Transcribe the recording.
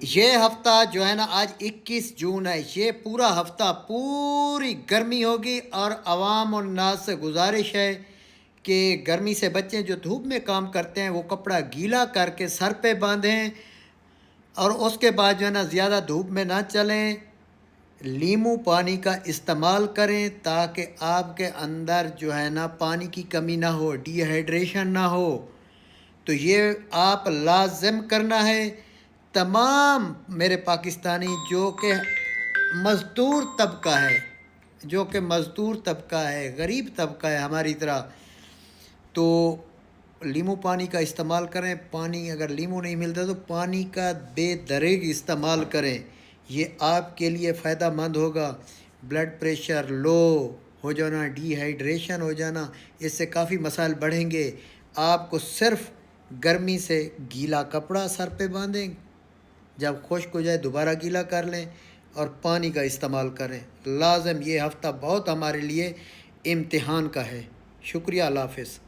یہ ہفتہ جو ہے نا، آج 21 جون ہے، یہ پورا ہفتہ پوری گرمی ہوگی، اور عوام اور الناس سے گزارش ہے کہ گرمی سے بچیں۔ جو دھوپ میں کام کرتے ہیں وہ کپڑا گیلا کر کے سر پہ باندھیں، اور اس کے بعد جو ہے نا زیادہ دھوپ میں نہ چلیں۔ لیمو پانی کا استعمال کریں تاکہ آپ کے اندر جو ہے نا پانی کی کمی نہ ہو، ڈی ہائیڈریشن نہ ہو۔ تو یہ آپ لازم کرنا ہے۔ تمام میرے پاکستانی جو کہ مزدور طبقہ ہے، غریب طبقہ ہے ہماری طرح، تو لیمو پانی کا استعمال کریں۔ پانی اگر لیمو نہیں ملتا تو پانی کا بے دریغ استعمال کریں، یہ آپ کے لیے فائدہ مند ہوگا۔ بلڈ پریشر لو ہو جانا، ڈی ہائیڈریشن ہو جانا، اس سے کافی مسائل بڑھیں گے۔ آپ کو صرف گرمی سے گیلا کپڑا سر پہ باندھیں، جب خشک ہو جائے دوبارہ گیلا کر لیں، اور پانی کا استعمال کریں لازم۔ یہ ہفتہ بہت ہمارے لیے امتحان کا ہے۔ شکریہ، اللہ حافظ۔